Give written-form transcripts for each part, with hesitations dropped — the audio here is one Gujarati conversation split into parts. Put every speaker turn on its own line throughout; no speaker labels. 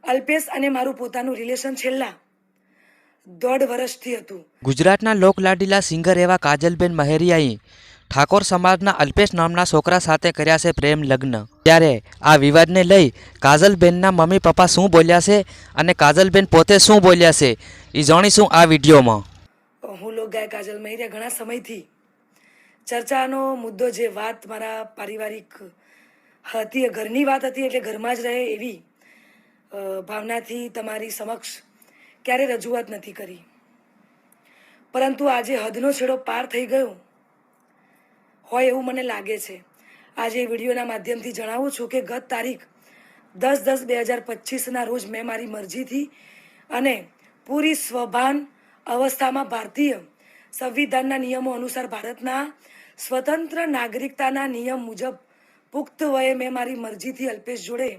અલ્પેશ અને મારું પોતાનું રિલેશન છેલ્લા 1.5 વર્ષથી હતું।
ગુજરાતના લોકલાડીલા સિંગર એવા કાજલબેન મહેરિયાએ ઠાકોર સમાજના અલ્પેશ નામના છોકરા સાથે કર્યા છે પ્રેમ લગ્ન। ત્યારે આ વિવાદને લઈ કાજલબેનના મમ્મી પપ્પા શું બોલ્યા છે અને કાજલબેન પોતે શું બોલ્યા છે એ જાણીશું આ વિડીયોમાં।
હું લોક ગાય કાજલ મહેરિયા ઘણા સમયથી ચર્ચાનો મુદ્દો જે વાત મારા પારિવારિક હતી, ઘરની વાત હતી, એટલે ઘરમાં જ રહે એવી ભાવનાથી તમારી સમક્ષ ક્યારે રજૂઆત નથી કરી, પરંતુ આજે હદનો છેડો પાર થઈ ગયો હોય એવું મને લાગે છે। આજે વિડીયોના માધ્યમથી જણાવું છું કે ગત તારીખ 10/10/2025ના રોજ મેં મારી મરજીથી અને પૂરી સ્વભાન અવસ્થામાં ભારતીય સંવિધાનના નિયમો અનુસાર ભારતના સ્વતંત્ર નાગરિકતાના નિયમ મુજબ પુખ્ત વયે મેં મારી મરજીથી અલ્પેશ જોડે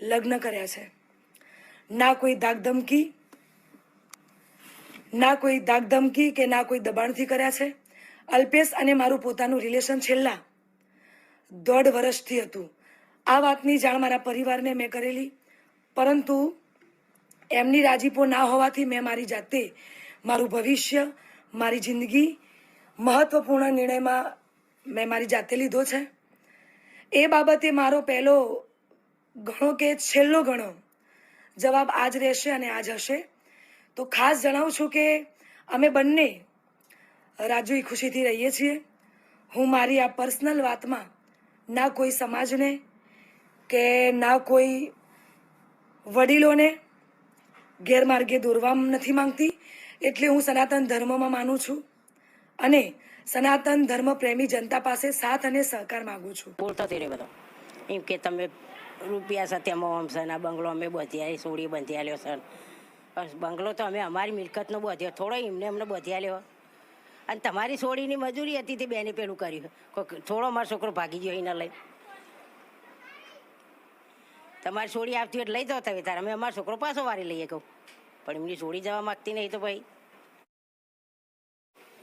લગ્ન કર્યા છે। ના કોઈ ધાકધમકી કે ના કોઈ દબાણથી કર્યા છે। અલ્પેશ અને મારું પોતાનું રિલેશન છેલ્લા 1.5 વર્ષથી હતું। આ વાતની જાણ મારા પરિવારને મેં કરેલી, પરંતુ એમની રાજીપો ના હોવાથી મેં મારી જાતે મારું ભવિષ્ય, મારી જિંદગી મહત્વપૂર્ણ નિર્ણયમાં મેં મારી જાતે લીધો છે। એ બાબતે મારો પહેલો ઘણો કે છેલ્લો ઘણો જવાબ આજ રહેશે અને આજ હશે। તો ખાસ જણાવું છું કે અમે બંને રાજી ખુશીથી રહીએ છીએ। હું મારી આ પર્સનલ વાતમાં ના કોઈ સમાજને કે ના કોઈ વડીલોને ગેરમાર્ગે દોરવા નથી માંગતી, એટલે હું સનાતન ધર્મમાં માનું છું અને સનાતન ધર્મ પ્રેમી જનતા પાસે સાથ અને સહકાર માંગુ છું।
બોલતો તે બધો એમ કે તમે રૂપિયા સાથે મોમ છે ના બંગલો અમે બધ્યા સોડી બંધી આલ્યો સર, બંગલો તો અમે અમારી મિલકતનો બધ્યો, થોડો એમને બધી આલ્યો, અને તમારી સોડીની મજૂરી હતી તે બેને પેલું કર્યું, થોડો અમારો છોકરો ભાગી ગયો એના લઈ, તમારી સોડી આવતી એટલે લઈ જાઓ તમે તારે, અમે અમારો છોકરો પાછો વારી લઈએ કહું, પણ એમની સોડી જવા માગતી નહીં તો ભાઈ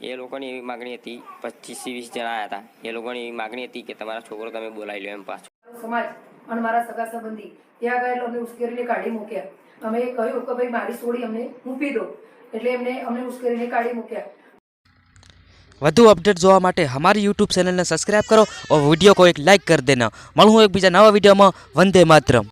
એ લોકોની એવી માગણી હતી, 25-20 જણા આવ્યા હતા, એ લોકોની એવી માગણી હતી કે તમારા છોકરો તમે બોલાવી લો એમ પાછો।
સમાજ અને મારા સગા સંબંધી ત્યાં ગયા એટલે અમને ઉશ્કેરીને કાઢી મૂક્યા। અમે કહ્યું કે ભાઈ મારી સોડી અમને મૂકી દો, એટલે અમને ઉશ્કેરીને કાઢી મૂક્યા।
વધુ अपडेट જોવા માટે हमारी यूट्यूब चैनल ने सब्सक्राइब करो और वीडियो को एक लाइक कर देना। મળું એક બીજા નવા વિડીયોમાં। વંદે માતરમ।